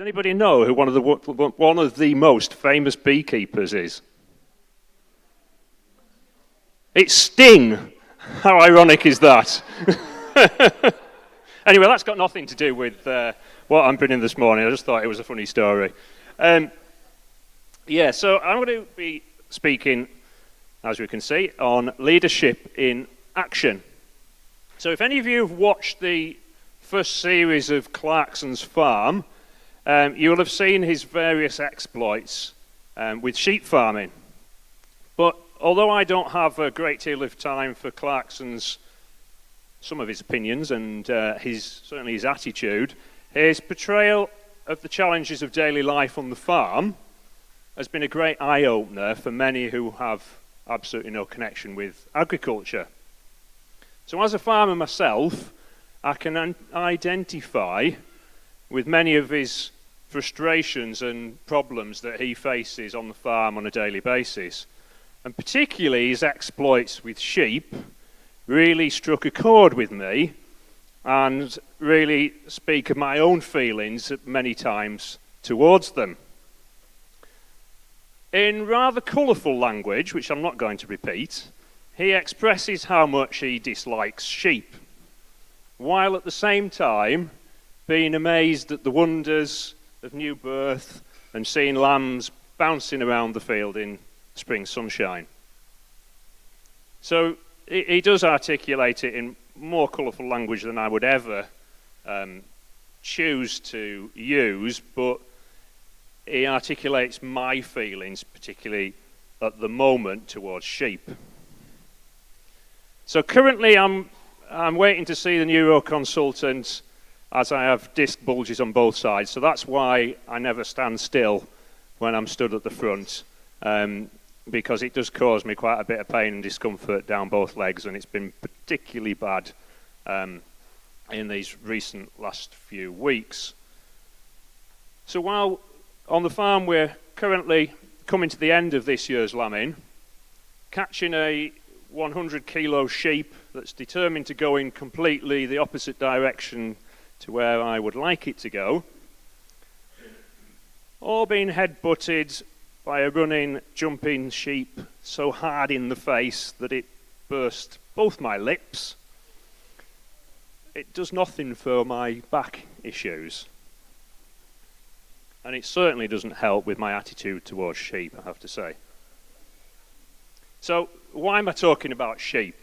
Does anybody know who one of the most famous beekeepers is? It's Sting. How ironic is that? Anyway, that's got nothing to do with what I'm bringing this morning. I just thought it was a funny story. So I'm going to be speaking, as we can see, on leadership in action. So if any of you have watched the first series of Clarkson's Farm, you will have seen his various exploits with sheep farming. But although I don't have a great deal of time for Clarkson's, some of his opinions and certainly his attitude, his portrayal of the challenges of daily life on the farm has been a great eye-opener for many who have absolutely no connection with agriculture. So as a farmer myself, I can identify with many of his frustrations and problems that he faces on the farm on a daily basis. And particularly his exploits with sheep really struck a chord with me and really speak of my own feelings many times towards them. In rather colourful language, which I'm not going to repeat, he expresses how much he dislikes sheep, while at the same time being amazed at the wonders of new birth and seeing lambs bouncing around the field in spring sunshine. So he does articulate it in more colourful language than I would ever choose to use, but he articulates my feelings, particularly at the moment, towards sheep. So currently I'm waiting to see the neuroconsultant, as I have disc bulges on both sides, so that's why I never stand still when I'm stood at the front, because it does cause me quite a bit of pain and discomfort down both legs, and it's been particularly bad in these recent last few weeks. So while on the farm we're currently coming to the end of this year's lambing, catching a 100 kilo sheep that's determined to go in completely the opposite direction to where I would like it to go, or being head-butted by a running, jumping sheep so hard in the face that it burst both my lips, it does nothing for my back issues. And it certainly doesn't help with my attitude towards sheep, I have to say. So, why am I talking about sheep?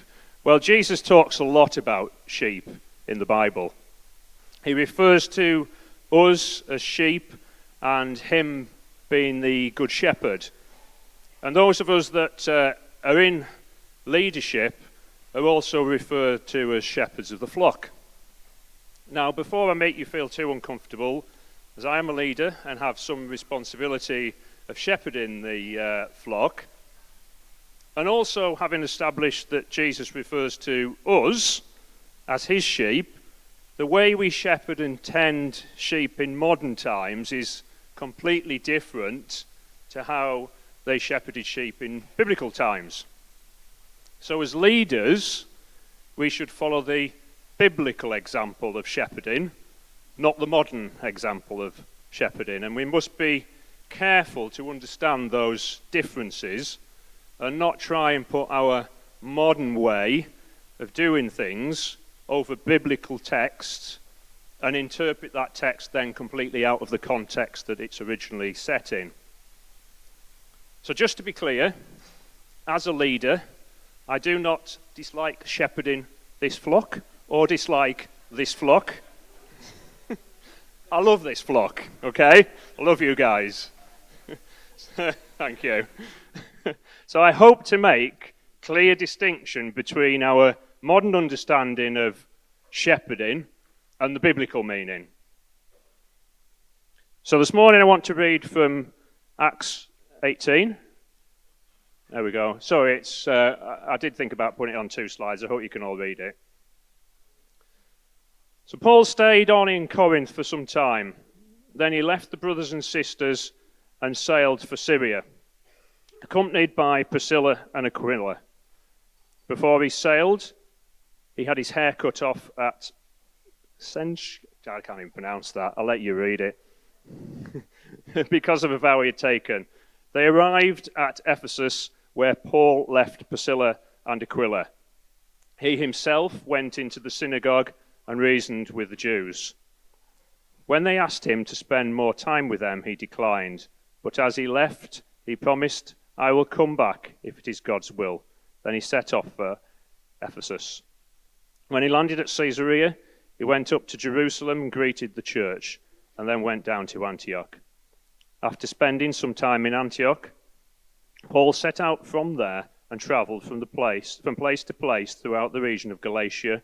Well, Jesus talks a lot about sheep in the Bible. He refers to us as sheep and him being the good shepherd. And those of us that are in leadership are also referred to as shepherds of the flock. Now, before I make you feel too uncomfortable, as I am a leader and have some responsibility of shepherding the flock, and also having established that Jesus refers to us as his sheep, the way we shepherd and tend sheep in modern times is completely different to how they shepherded sheep in biblical times. So as leaders, we should follow the biblical example of shepherding, not the modern example of shepherding. And we must be careful to understand those differences and not try and put our modern way of doing things over biblical text and interpret that text then completely out of the context that it's originally set in. So just to be clear, as a leader, I do not dislike shepherding this flock or dislike this flock. I love this flock, okay? I love you guys. Thank you. So I hope to make clear distinction between our modern understanding of shepherding and the biblical meaning. So this morning I want to read from Acts 18. There we go. Sorry, I did think about putting it on 2 slides. I hope you can all read it. So Paul stayed on in Corinth for some time. Then he left the brothers and sisters and sailed for Syria, accompanied by Priscilla and Aquila. Before he sailed, he had his hair cut off at I can't even pronounce that. I'll let you read it. because of a vow he had taken. They arrived at Ephesus, where Paul left Priscilla and Aquila. He himself went into the synagogue and reasoned with the Jews. When they asked him to spend more time with them, he declined. But as he left, he promised, "I will come back if it is God's will." Then he set off for Ephesus. When he landed at Caesarea, he went up to Jerusalem and greeted the church, and then went down to Antioch. After spending some time in Antioch, Paul set out from there and travelled from place to place throughout the region of Galatia,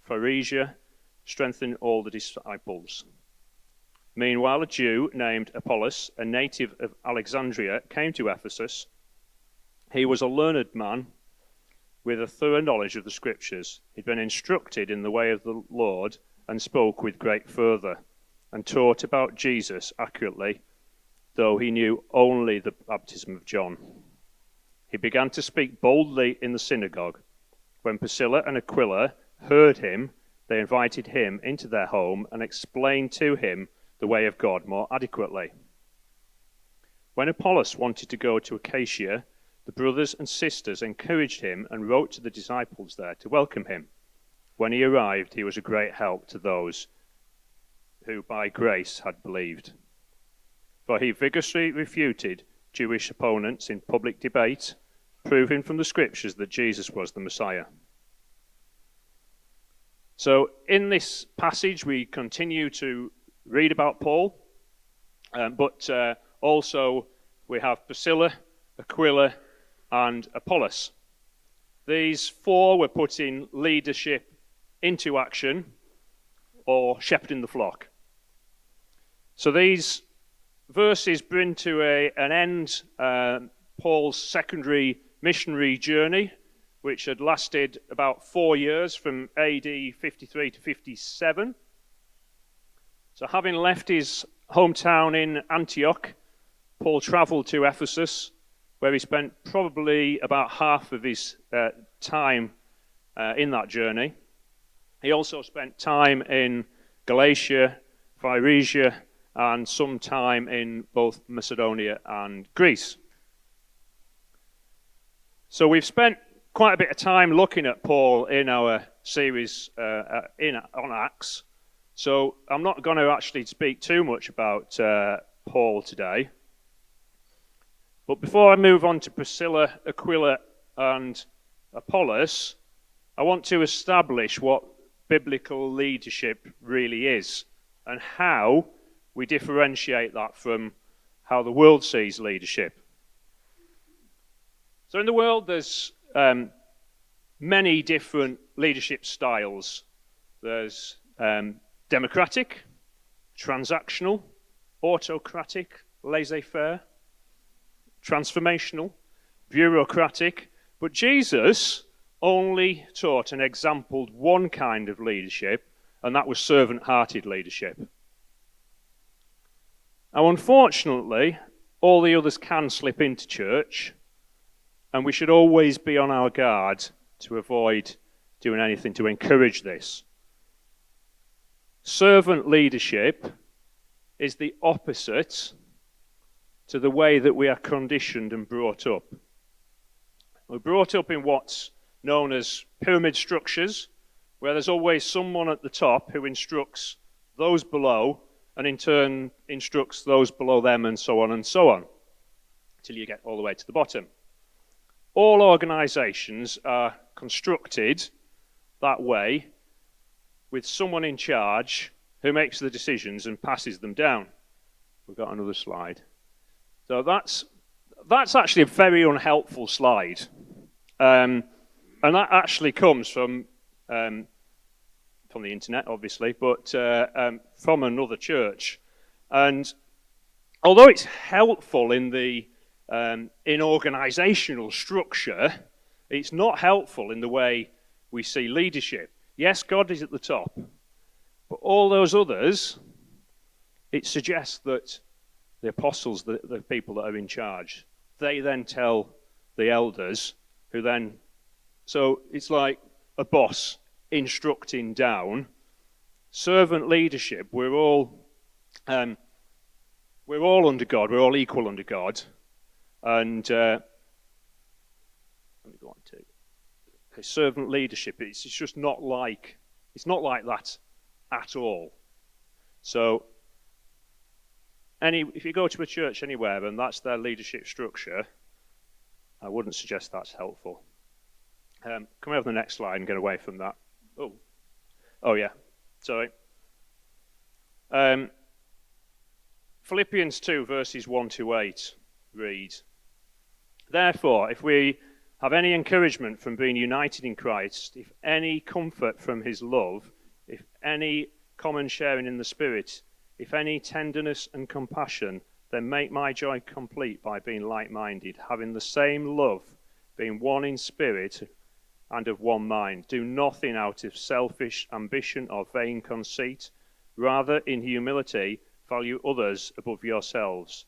Phrygia, strengthening all the disciples. Meanwhile, a Jew named Apollos, a native of Alexandria, came to Ephesus. He was a learned man with a thorough knowledge of the Scriptures. He'd been instructed in the way of the Lord and spoke with great fervour and taught about Jesus accurately, though he knew only the baptism of John. He began to speak boldly in the synagogue. When Priscilla and Aquila heard him, they invited him into their home and explained to him the way of God more adequately. When Apollos wanted to go to Achaia, the brothers and sisters encouraged him and wrote to the disciples there to welcome him. When he arrived, he was a great help to those who by grace had believed. For he vigorously refuted Jewish opponents in public debate, proving from the Scriptures that Jesus was the Messiah. So in this passage, we continue to read about Paul, but also we have Priscilla, Aquila, and Apollos. These four were putting leadership into action or shepherding the flock. So these verses bring to an end Paul's secondary missionary journey, which had lasted about 4 years from AD 53 to 57. So having left his hometown in Antioch, Paul travelled to Ephesus, where he spent probably about half of his time in that journey. He also spent time in Galatia, Phrygia, and some time in both Macedonia and Greece. So we've spent quite a bit of time looking at Paul in our series on Acts. So I'm not going to actually speak too much about Paul today. But before I move on to Priscilla, Aquila, and Apollos, I want to establish what biblical leadership really is and how we differentiate that from how the world sees leadership. So in the world, there's many different leadership styles. There's democratic, transactional, autocratic, laissez-faire, transformational, bureaucratic. But Jesus only taught and exampled one kind of leadership, and that was servant-hearted leadership. Now, unfortunately, all the others can slip into church, and we should always be on our guard to avoid doing anything to encourage this. Servant leadership is the opposite to the way that we are conditioned and brought up. We're brought up in what's known as pyramid structures, where there's always someone at the top who instructs those below, and in turn instructs those below them, and so on, until you get all the way to the bottom. All organizations are constructed that way, with someone in charge who makes the decisions and passes them down. We've got another slide. So that's actually a very unhelpful slide. And that actually comes from the internet, obviously, but from another church. And although it's helpful in the in organizational structure, it's not helpful in the way we see leadership. Yes, God is at the top, but all those others, it suggests that the apostles, the people that are in charge, they then tell the elders, who then, so it's like a boss instructing down. Servant leadership, we're all we're all under God. We're all equal under God. And let me go on to servant leadership. It's just not like that at all. So if you go to a church anywhere and that's their leadership structure, I wouldn't suggest that's helpful. Can we have the next slide and get away from that? Oh yeah, sorry. Philippians 2 verses 1 to 8 read, "Therefore, if we have any encouragement from being united in Christ, if any comfort from his love, if any common sharing in the Spirit, if any tenderness and compassion, then make my joy complete by being like-minded, having the same love, being one in spirit and of one mind. Do nothing out of selfish ambition or vain conceit. Rather, in humility, value others above yourselves,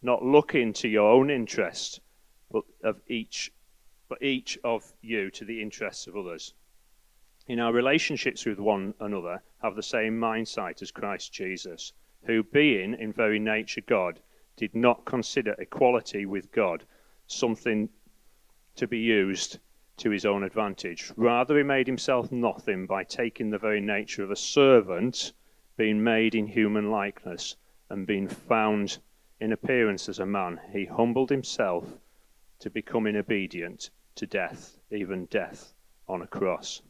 not looking to your own interest, but each of you to the interests of others. In our relationships with one another, have the same mindset as Christ Jesus, who, being in very nature God, did not consider equality with God something to be used to his own advantage. Rather, he made himself nothing by taking the very nature of a servant, being made in human likeness, and being found in appearance as a man. He humbled himself to becoming obedient to death, even death on a cross."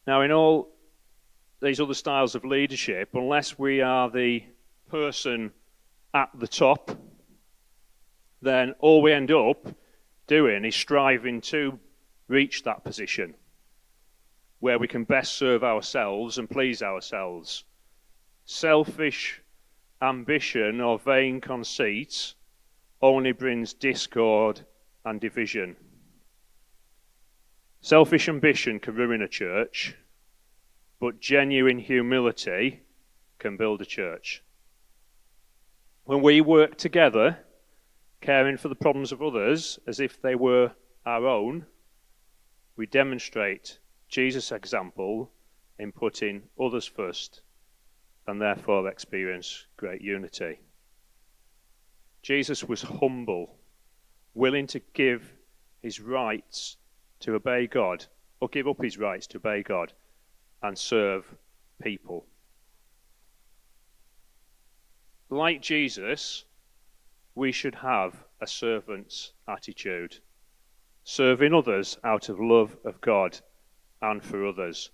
Now, in all these other styles of leadership, unless we are the person at the top, then all we end up doing is striving to reach that position where we can best serve ourselves and please ourselves. Selfish ambition or vain conceit only brings discord and division. Selfish ambition can ruin a church, but genuine humility can build a church. When we work together, caring for the problems of others as if they were our own, we demonstrate Jesus' example in putting others first and therefore experience great unity. Jesus was humble, willing to give his rights to obey God, or give up his rights to obey God and serve people. Like Jesus, we should have a servant's attitude, serving others out of love of God and for others,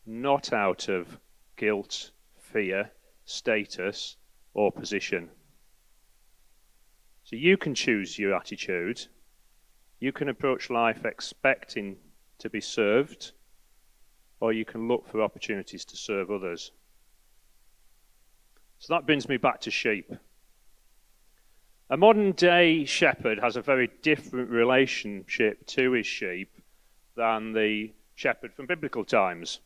not out of guilt, fear, status, or position. So you can choose your attitude. You can approach life expecting to be served, or you can look for opportunities to serve others. So that brings me back to sheep. A modern day shepherd has a very different relationship to his sheep than the shepherd from biblical times.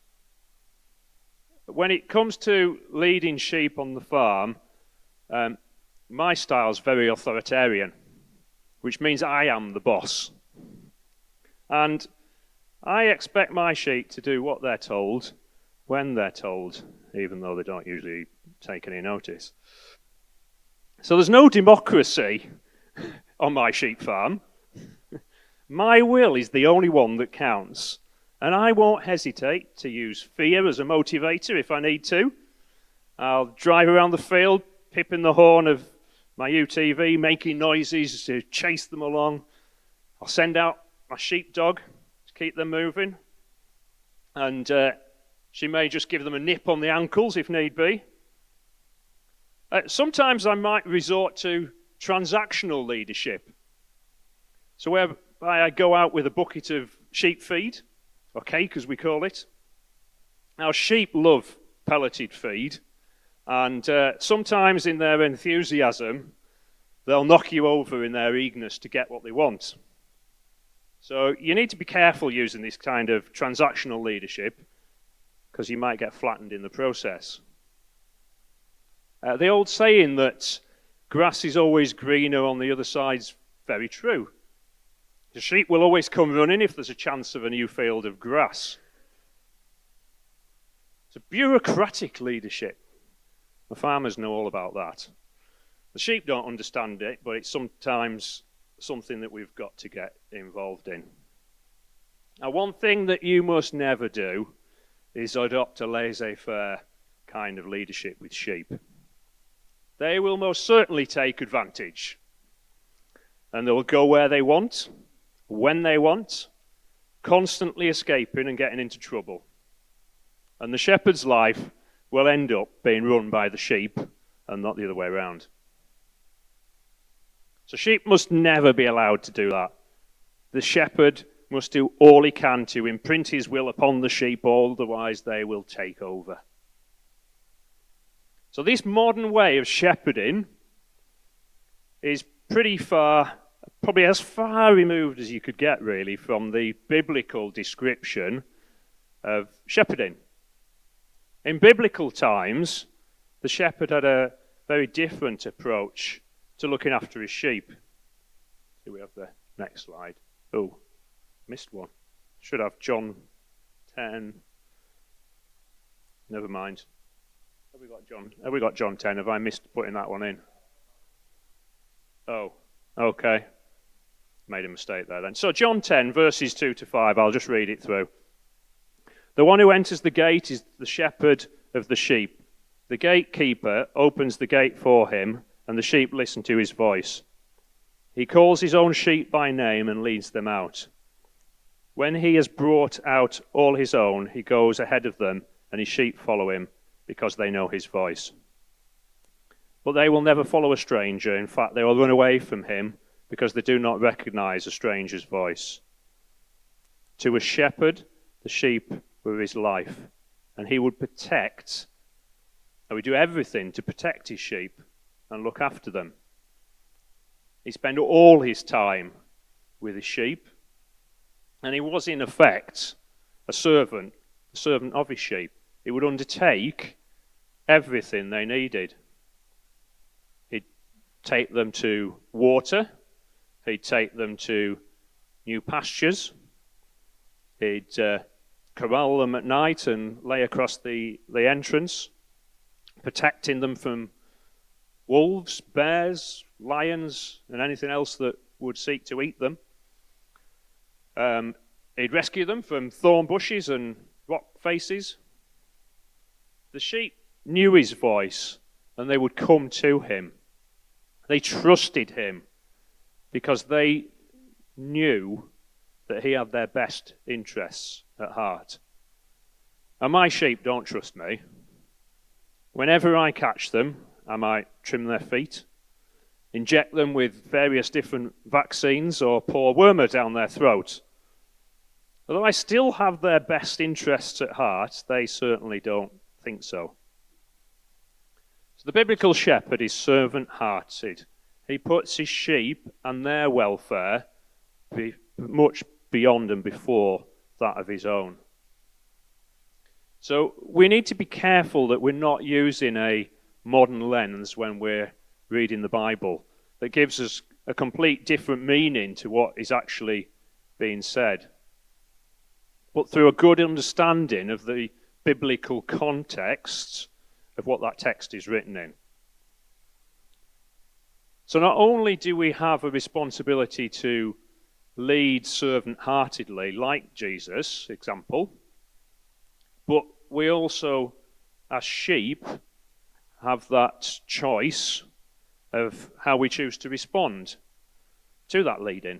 When it comes to leading sheep on the farm, my style is very authoritarian, which means I am the boss. And I expect my sheep to do what they're told, when they're told, even though they don't usually take any notice. So there's no democracy on my sheep farm. My will is the only one that counts. And I won't hesitate to use fear as a motivator if I need to. I'll drive around the field, pipping the horn of my UTV, making noises to chase them along. I'll send out my sheepdog to keep them moving. And she may just give them a nip on the ankles if need be. Sometimes I might resort to transactional leadership. So whereby I go out with a bucket of sheep feed, or cake as we call it. Now sheep love pelleted feed, and sometimes in their enthusiasm, they'll knock you over in their eagerness to get what they want. So you need to be careful using this kind of transactional leadership, because you might get flattened in the process. The old saying that grass is always greener on the other side is very true. The sheep will always come running if there's a chance of a new field of grass. It's a bureaucratic leadership. The farmers know all about that. The sheep don't understand it, but it's sometimes something that we've got to get involved in. Now, one thing that you must never do is adopt a laissez-faire kind of leadership with sheep. They will most certainly take advantage, and they will go where they want, when they want, constantly escaping and getting into trouble. And the shepherd's life will end up being run by the sheep and not the other way around. So sheep must never be allowed to do that. The shepherd must do all he can to imprint his will upon the sheep, otherwise they will take over. So this modern way of shepherding is pretty far, probably as far removed as you could get really from the biblical description of shepherding. In biblical times, the shepherd had a very different approach to looking after his sheep. Here we have the next slide. Oh, missed one. Should have John 10. Never mind. Have we got John 10? Have I missed putting that one in? Oh, okay. Made a mistake there then. So John 10, verses 2 to 5, I'll just read it through. The one who enters the gate is the shepherd of the sheep. The gatekeeper opens the gate for him, and the sheep listen to his voice. He calls his own sheep by name and leads them out. When he has brought out all his own, he goes ahead of them, and his sheep follow him, because they know his voice. But they will never follow a stranger. In fact, they will run away from him, because they do not recognize a stranger's voice. To a shepherd, the sheep were his life, and he would do everything to protect his sheep and look after them. He spent all his time with his sheep, and he was in effect a servant of his sheep. He would undertake everything they needed. He'd take them to water, he'd take them to new pastures, he'd corral them at night and lay across the entrance, protecting them from wolves, bears, lions, and anything else that would seek to eat them. He'd rescue them from thorn bushes and rock faces. The sheep knew his voice, and they would come to him. They trusted him because they knew that he had their best interests at heart. And my sheep don't trust me. Whenever I catch them, I might trim their feet, inject them with various different vaccines, or pour wormer down their throat. Although I still have their best interests at heart, they certainly don't think so. So the biblical shepherd is servant-hearted. He puts his sheep and their welfare much beyond and before that of his own. So we need to be careful that we're not using a modern lens when we're reading the Bible that gives us a complete different meaning to what is actually being said. But through a good understanding of the biblical context of what that text is written in. So not only do we have a responsibility to lead servant-heartedly, like Jesus' example, but we also, as sheep, have that choice of how we choose to respond to that leading.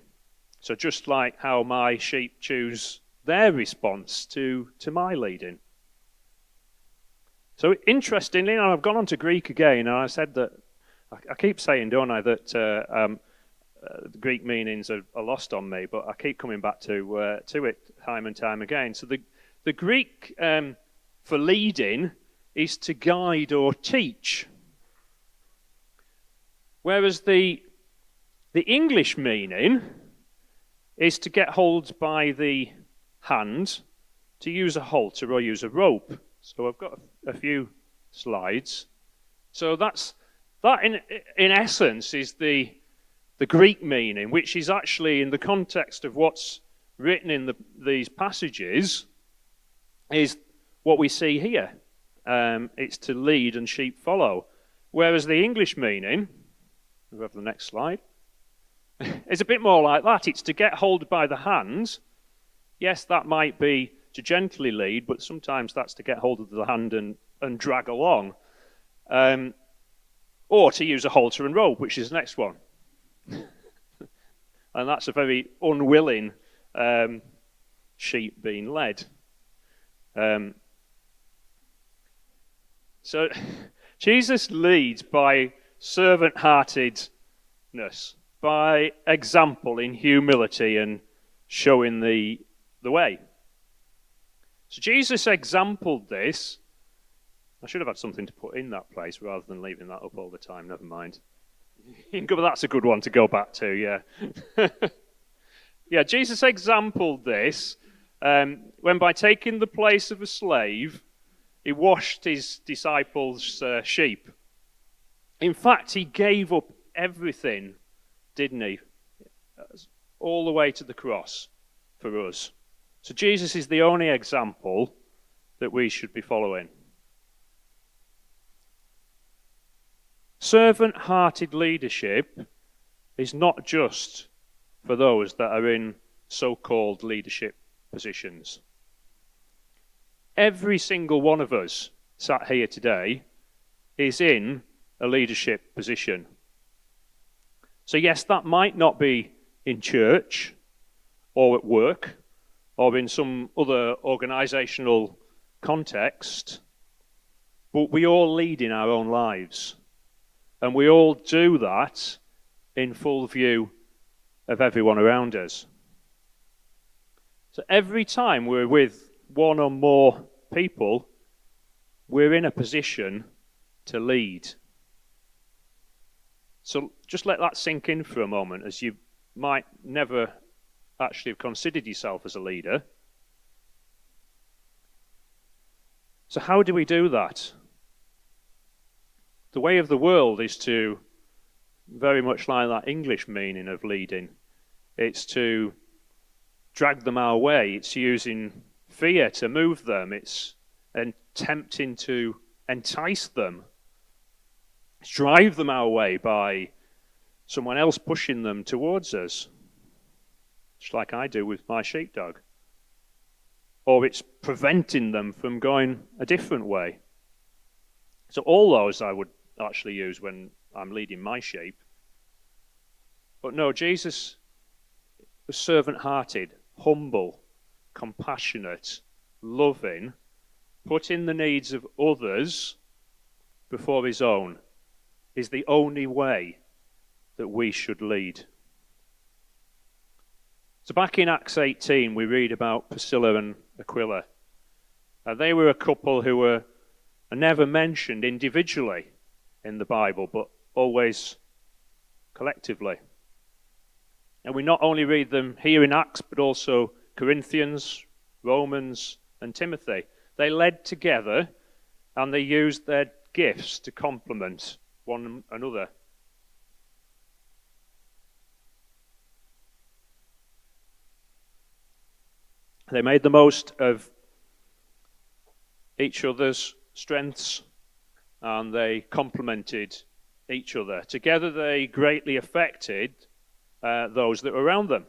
So just like how my sheep choose their response to my leading. So interestingly, and I've gone on to Greek again, and I said that, I keep saying, don't I, that the Greek meanings are lost on me, but I keep coming back to it time and time again. So the Greek for leading is to guide or teach. Whereas the English meaning is to get hold by the hand, to use a halter or use a rope. So I've got a few slides. So that in essence is the Greek meaning, which is actually in the context of what's written in these passages, is what we see here. It's to lead and sheep follow. Whereas the English meaning, we have the next slide, is a bit more like that. It's to get hold by the hands. Yes, that might be to gently lead, but sometimes that's to get hold of the hand and drag along. Or to use a halter and rope, which is the next one. And that's a very unwilling sheep being led. So Jesus leads by servant-heartedness, by example in humility and showing the way. So Jesus exampled this. I should have had something to put in that place rather than leaving that up all the time. Never mind. That's a good one to go back to, yeah. Yeah, Jesus exampled this when by taking the place of a slave, he washed his disciples' sheep. In fact, he gave up everything, didn't he? All the way to the cross for us. So Jesus is the only example that we should be following. Servant-hearted leadership is not just for those that are in so-called leadership positions. Every single one of us sat here today is in a leadership position. So yes, that might not be in church or at work or in some other organisational context, but we all lead in our own lives. And we all do that in full view of everyone around us. So every time we're with one or more people, we're in a position to lead. So just let that sink in for a moment, as you might never actually have considered yourself as a leader. So how do we do that? The way of the world is to, very much like that English meaning of leading, it's to drag them our way. It's using fear to move them. It's attempting to entice them. It's drive them our way by someone else pushing them towards us, just like I do with my sheepdog. Or it's preventing them from going a different way. So all those I would actually use when I'm leading my sheep. But no, Jesus was servant-hearted, humble, compassionate, loving, putting the needs of others before his own is the only way that we should lead. So back in Acts 18, we read about Priscilla and Aquila. They were a couple who were never mentioned individually in the Bible, but always collectively. And we not only read them here in Acts, but also Corinthians, Romans, and Timothy. They led together, and they used their gifts to complement one another. They made the most of each other's strengths, and they complemented each other. Together they greatly affected those that were around them.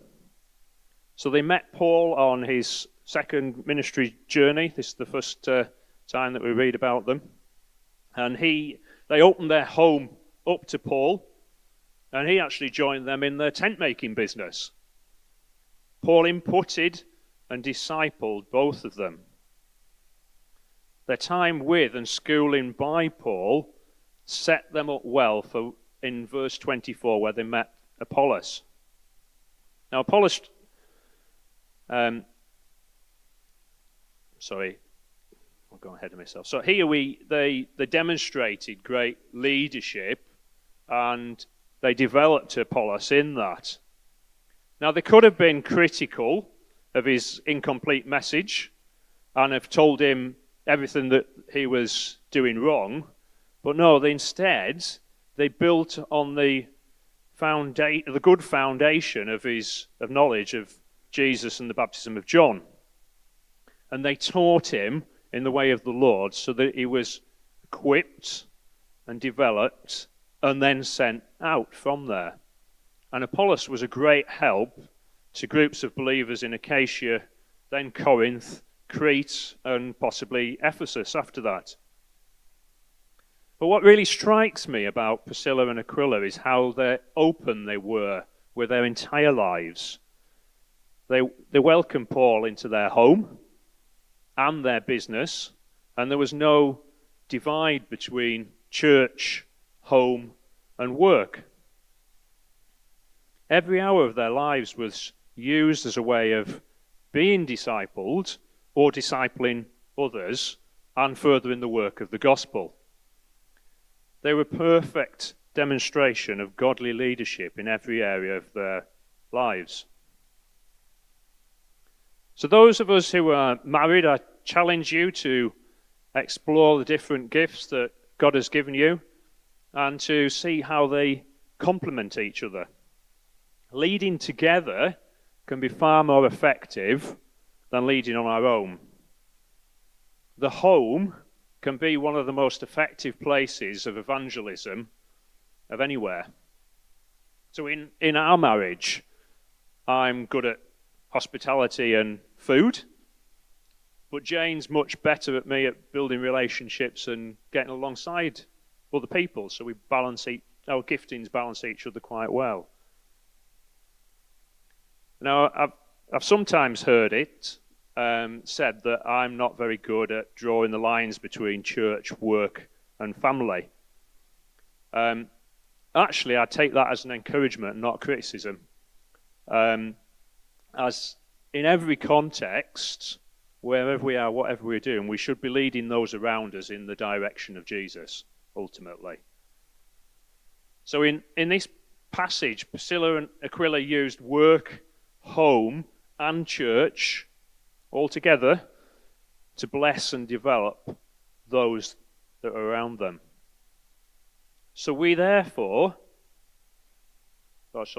So they met Paul on his second ministry journey. This is the first time that we read about them. And they opened their home up to Paul, and he actually joined them in their tent-making business. Paul inputted and discipled both of them. Their time with and schooling by Paul set them up well for in verse 24 where they met Apollos. Now Apollos, I'll go ahead of myself. So here they demonstrated great leadership, and they developed Apollos in that. Now they could have been critical of his incomplete message and have told him everything that he was doing wrong, but no, instead they built on the good foundation of knowledge of Jesus and the baptism of John, and they taught him in the way of the Lord so that he was equipped and developed and then sent out from there. And Apollos was a great help to groups of believers in Achaia, then Corinth, Crete, and possibly Ephesus after that. But what really strikes me about Priscilla and Aquila is how open they were with their entire lives. They welcomed Paul into their home and their business, and there was no divide between church, home, and work. Every hour of their lives was used as a way of being discipled or discipling others and furthering the work of the gospel. They were a perfect demonstration of godly leadership in every area of their lives. So those of us who are married, I challenge you to explore the different gifts that God has given you and to see how they complement each other. Leading together can be far more effective than leading on our own. The home can be one of the most effective places of evangelism of anywhere. So in our marriage, I'm good at hospitality and food, but Jane's much better at me at building relationships and getting alongside other people, so we balance our giftings balance each other quite well. Now, I've sometimes heard it said that I'm not very good at drawing the lines between church, work, and family. Actually, I take that as an encouragement, not criticism. As in every context, wherever we are, whatever we're doing, we should be leading those around us in the direction of Jesus, ultimately. So in this passage, Priscilla and Aquila used work, home, and church all together to bless and develop those that are around them. So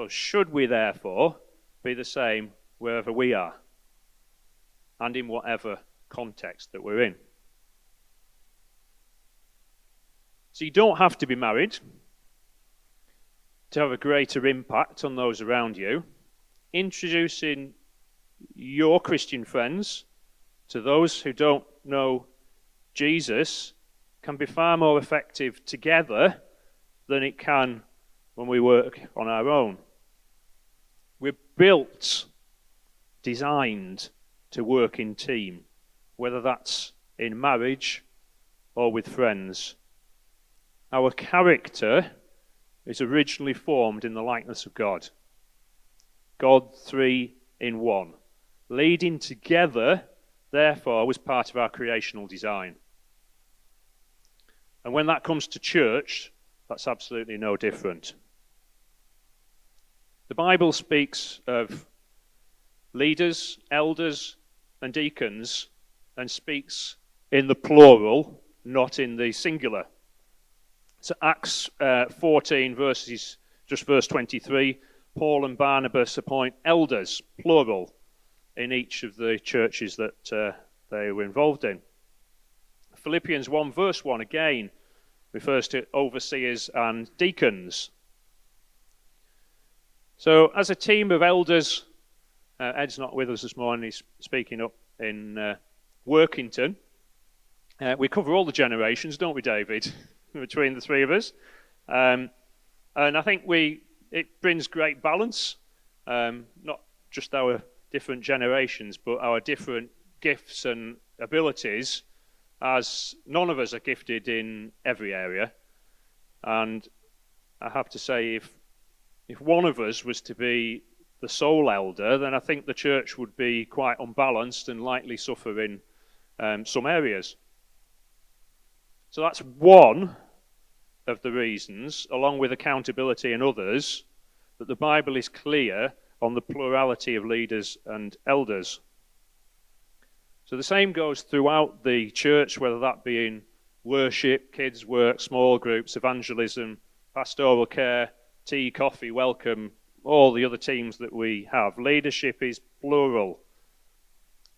should we therefore be the same wherever we are and in whatever context that we're in. So you don't have to be married to have a greater impact on those around you. Introducing your Christian friends to those who don't know Jesus can be far more effective together than it can when we work on our own. We're built, designed to work in team, whether that's in marriage or with friends. Our character is originally formed in the likeness of God. God 3 in 1. Leading together, therefore, was part of our creational design. And when that comes to church, that's absolutely no different. The Bible speaks of leaders, elders, and deacons, and speaks in the plural, not in the singular. So Acts 14, verse 23, Paul and Barnabas appoint elders, plural, in each of the churches that they were involved in. Philippians 1, verse 1, again, refers to overseers and deacons. So as a team of elders, Ed's not with us this morning, he's speaking up in Workington. We cover all the generations, don't we, David, between the three of us? And I think it brings great balance, not just our different generations, but our different gifts and abilities, as none of us are gifted in every area. And I have to say, if one of us was to be the sole elder, then I think the church would be quite unbalanced and likely suffer in some areas. So that's one of the reasons, along with accountability and others, that the Bible is clear on the plurality of leaders and elders. So the same goes throughout the church, whether that be in worship, kids' work, small groups, evangelism, pastoral care, tea, coffee, welcome, all the other teams that we have. Leadership is plural.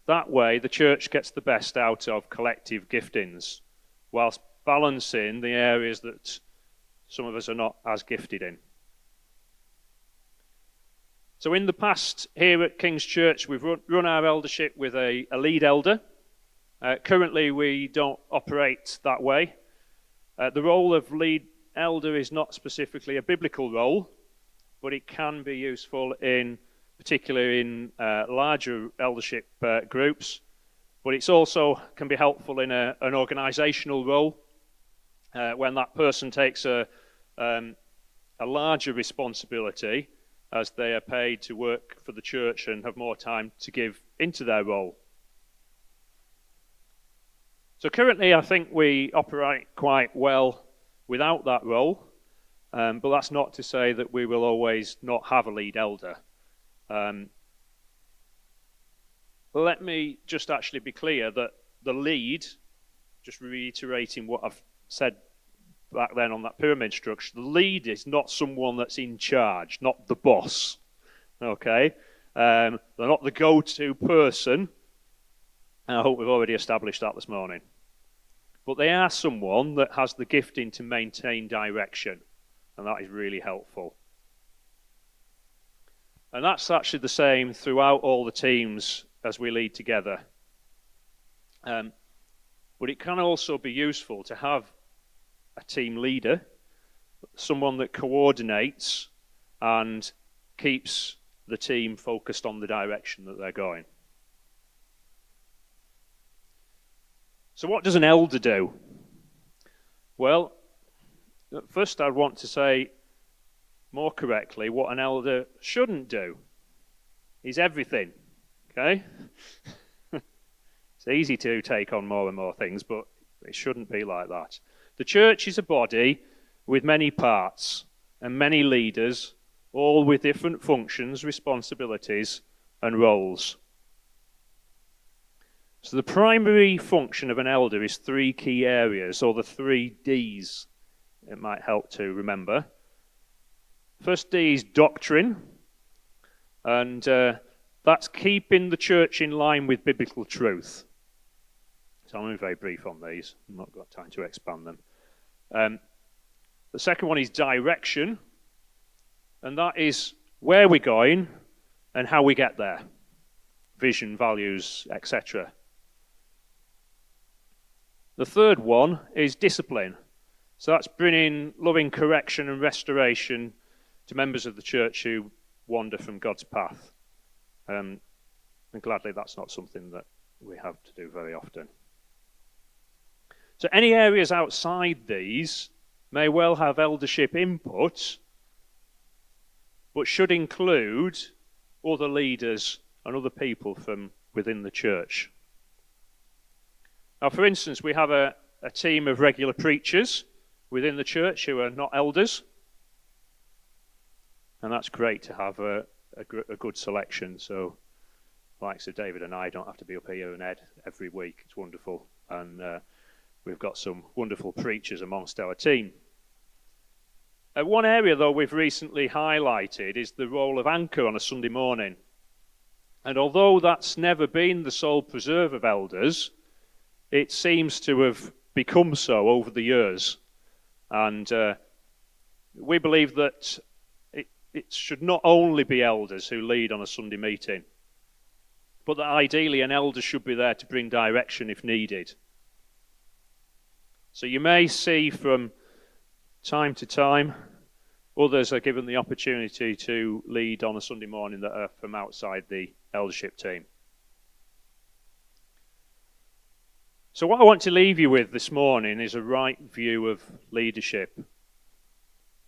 That way, the church gets the best out of collective giftings, whilst balancing the areas that some of us are not as gifted in. So in the past, here at King's Church, we've run our eldership with a lead elder. Currently, we don't operate that way. The role of lead elder is not specifically a biblical role, but it can be useful particularly in larger eldership groups. But it's also can be helpful in an organisational role when that person takes a larger responsibility as they are paid to work for the church and have more time to give into their role. So currently, I think we operate quite well without that role, but that's not to say that we will always not have a lead elder. Let me just actually be clear that the lead, just reiterating what I've said back then on that pyramid structure, the lead is not someone that's in charge, not the boss. Okay? They're not the go-to person. And I hope we've already established that this morning. But they are someone that has the gifting to maintain direction. And that is really helpful. And that's actually the same throughout all the teams as we lead together. But it can also be useful to have a team leader, someone that coordinates and keeps the team focused on the direction that they're going. So what does an elder do? Well, first I'd want to say more correctly what an elder shouldn't do. He's everything, okay? It's easy to take on more and more things, but it shouldn't be like that. The church is a body with many parts and many leaders, all with different functions, responsibilities, and roles. So the primary function of an elder is 3 key areas, or the 3 Ds. It might help to remember. First D is doctrine, and that's keeping the church in line with biblical truth. So I'm going to be very brief on these. I've not got time to expand them. The second one is direction, and that is where we're going and how we get there. Vision, values, etc. The third one is discipline. So that's bringing loving correction and restoration to members of the church who wander from God's path. And gladly, that's not something that we have to do very often. So any areas outside these may well have eldership input, but should include other leaders and other people from within the church. Now, for instance, we have a team of regular preachers within the church who are not elders, and that's great to have a good selection. So, the likes of David and I don't have to be up here and Ed every week. It's wonderful, and we've got some wonderful preachers amongst our team. One area, though, we've recently highlighted is the role of anchor on a Sunday morning. And although that's never been the sole preserve of elders, it seems to have become so over the years. And we believe that it should not only be elders who lead on a Sunday meeting, but that ideally an elder should be there to bring direction if needed. So you may see from time to time, others are given the opportunity to lead on a Sunday morning that are from outside the eldership team. So what I want to leave you with this morning is a right view of leadership.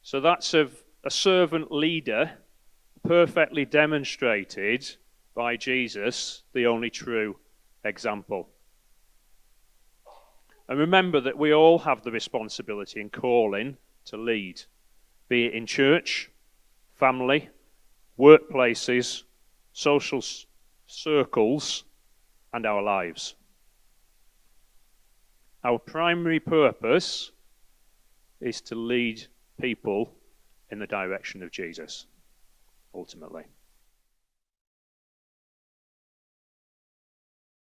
So that's of a servant leader perfectly demonstrated by Jesus, the only true example. And remember that we all have the responsibility and calling to lead, be it in church, family, workplaces, social circles, and our lives. Our primary purpose is to lead people in the direction of Jesus, ultimately.